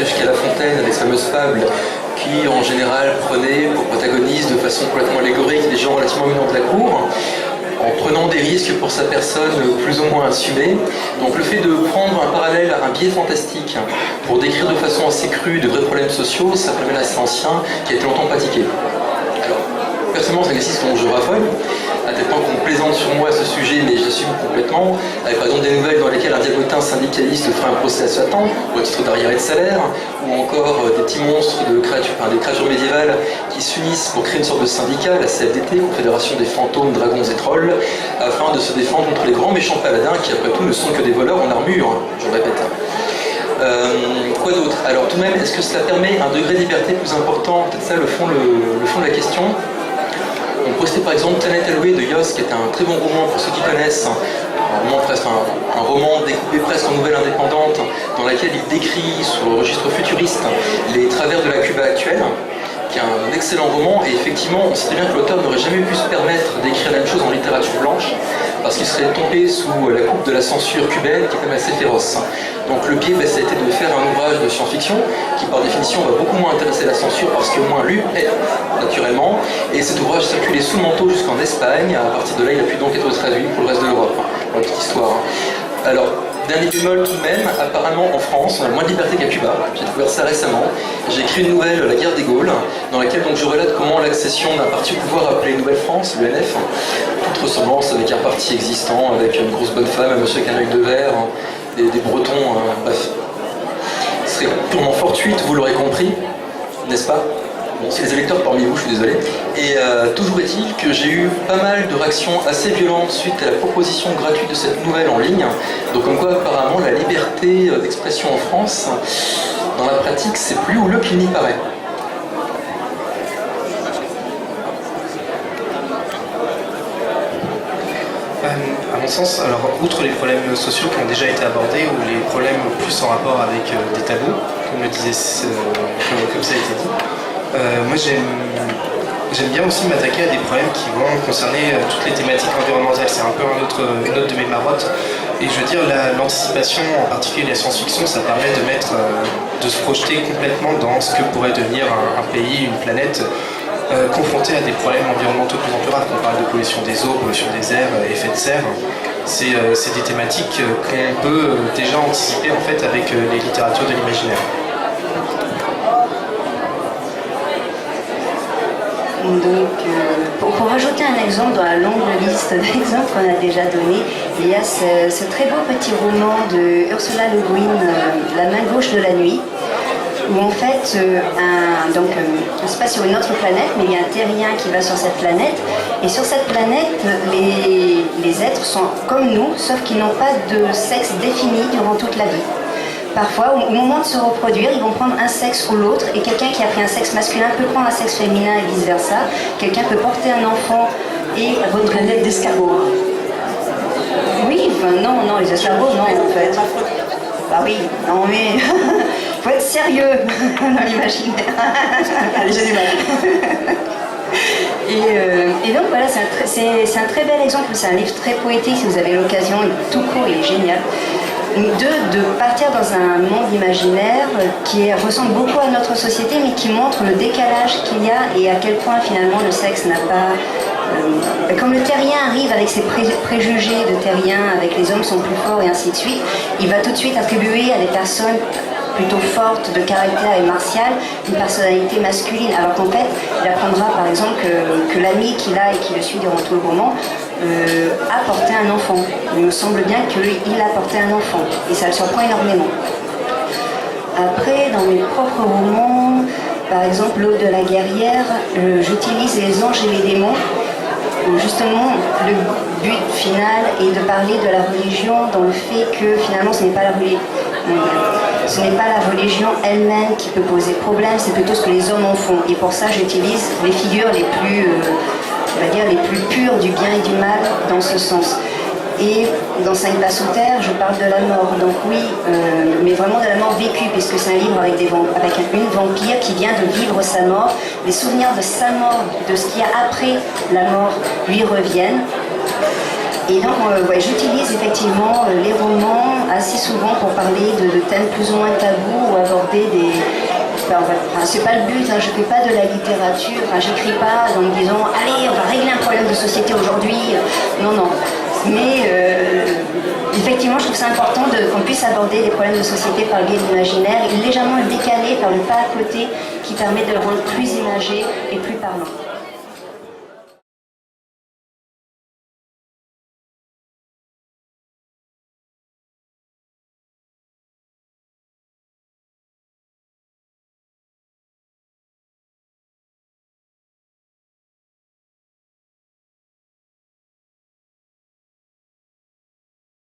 jusqu'à La Fontaine avec sa fameuse fable qui, en général, prenait pour protagoniste de façon complètement allégorique des gens relativement éminents de la cour, en prenant des risques pour sa personne plus ou moins assumée. Donc le fait de prendre un parallèle, un biais fantastique pour décrire de façon assez crue de vrais problèmes sociaux, c'est un phénomène assez ancien qui a été longtemps pratiqué. Alors, personnellement, c'est un exercice dont je raffole, à tel point qu'on plaisante sur moi à ce sujet, mais j'assume complètement, avec par exemple des nouvelles dans lesquelles un diabotin syndicaliste ferait un procès à Satan, au titre d'arriéré de salaire, ou encore des petits monstres de créatures, des créatures médiévales qui s'unissent pour créer une sorte de syndicat, la CFDT, Confédération des fantômes, dragons et trolls, afin de se défendre contre les grands méchants paladins qui, après tout, ne sont que des voleurs en armure, je le répète. Quoi d'autre? Alors tout de même, est-ce que cela permet un degré de liberté plus important? Peut-être ça le fond de la question. On pourrait citer par exemple Planet Alloué de Yost, qui est un très bon roman pour ceux qui connaissent, un roman découpé presque en nouvelle indépendante, dans laquelle il décrit, sur le registre futuriste, les travers de la Cuba actuelle, qui est un excellent roman, et effectivement, on sait très bien que l'auteur n'aurait jamais pu se permettre d'écrire la même chose en littérature blanche, parce qu'il serait tombé sous la coupe de la censure cubaine, qui est quand même assez féroce. Donc le biais, ça a été de faire un ouvrage de science-fiction, qui par définition va beaucoup moins intéresser la censure, parce qu'au moins lu est, naturellement, et cet ouvrage circulait sous le manteau jusqu'en Espagne. À partir de là, il a pu donc être traduit pour le reste de l'Europe, pour la petite histoire. Alors, dernier bémol tout de même, apparemment en France, on a moins de liberté qu'à Cuba. J'ai découvert ça récemment. J'ai écrit une nouvelle, La guerre des Gaules, dans laquelle donc, je relate comment l'accession d'un parti au pouvoir appelé Nouvelle France, l'UNF, toute ressemblance avec un parti existant, avec une grosse bonne femme, un monsieur avec un œil de verre, des Bretons, bref. Ce serait purement fortuite, vous l'aurez compris, n'est-ce pas? Bon, c'est les électeurs parmi vous, je suis désolé. Et toujours est-il que j'ai eu pas mal de réactions assez violentes suite à la proposition gratuite de cette nouvelle en ligne. Donc comme quoi apparemment la liberté d'expression en France, dans la pratique, c'est plus houleux qu'il n'y paraît. À mon sens, alors outre les problèmes sociaux qui ont déjà été abordés, ou les problèmes plus en rapport avec des tabous, comme le disait, comme ça a été dit, moi j'aime bien aussi m'attaquer à des problèmes qui vont concerner toutes les thématiques environnementales. C'est un peu une autre de mes marottes. Et je veux dire, l'anticipation, en particulier la science-fiction, ça permet de se projeter complètement dans ce que pourrait devenir un pays, une planète, confronté à des problèmes environnementaux de plus en plus graves. On parle de pollution des eaux, pollution des airs, effet de serre. C'est des thématiques qu'on peut déjà anticiper en fait avec les littératures de l'imaginaire. Donc, pour rajouter un exemple dans la longue liste d'exemples qu'on a déjà donné, il y a ce très beau petit roman de Ursula Le Guin, La main gauche de la nuit, où en fait, on se passe sur une autre planète, mais il y a un terrien qui va sur cette planète, et sur cette planète, les êtres sont comme nous, sauf qu'ils n'ont pas de sexe défini durant toute la vie. Parfois, au moment de se reproduire, ils vont prendre un sexe ou l'autre, et quelqu'un qui a pris un sexe masculin peut prendre un sexe féminin et vice-versa. Quelqu'un peut porter un enfant et... Votre planète d'escargots. Oui, enfin non, les escargots, non, en fait. Bah oui, non mais... faut être sérieux dans l'imaginaire. Allez, j'ai du mal. Et donc voilà, c'est un très bel exemple, c'est un livre très poétique, si vous avez l'occasion, tout court, il est génial. De partir dans un monde imaginaire qui ressemble beaucoup à notre société, mais qui montre le décalage qu'il y a et à quel point finalement le sexe n'a pas... comme le terrien arrive avec ses préjugés de terrien, avec les hommes sont plus forts et ainsi de suite, il va tout de suite attribuer à des personnes plutôt forte de caractère et martial, une personnalité masculine, alors qu'en fait, il apprendra par exemple que l'ami qu'il a et qui le suit durant tout le roman a porté un enfant. Il me semble bien qu'il a porté un enfant, et ça le surprend énormément. Après, dans mes propres romans, par exemple L'Ode de la guerrière, j'utilise les anges et les démons. Justement, le but final est de parler de la religion dans le fait que finalement ce n'est pas la religion elle-même qui peut poser problème, c'est plutôt ce que les hommes en font. Et pour ça, j'utilise les figures les plus, les plus pures du bien et du mal dans ce sens. Et dans 5 pas sous terre, je parle de la mort. Donc oui, mais vraiment de la mort vécue, puisque c'est un livre avec une vampire qui vient de vivre sa mort. Les souvenirs de sa mort, de ce qu'il y a après la mort, lui reviennent. Et donc, j'utilise effectivement les romans assez souvent pour parler de thèmes plus ou moins tabous ou aborder c'est pas le but, hein, je fais pas de la littérature, j'écris pas en me disant allez, on va régler un problème de société aujourd'hui. Non, non. Mais effectivement, je trouve ça important qu'on puisse aborder les problèmes de société par le biais de l'imaginaire, légèrement décalé par le pas à côté qui permet de le rendre plus imagé et plus parlant.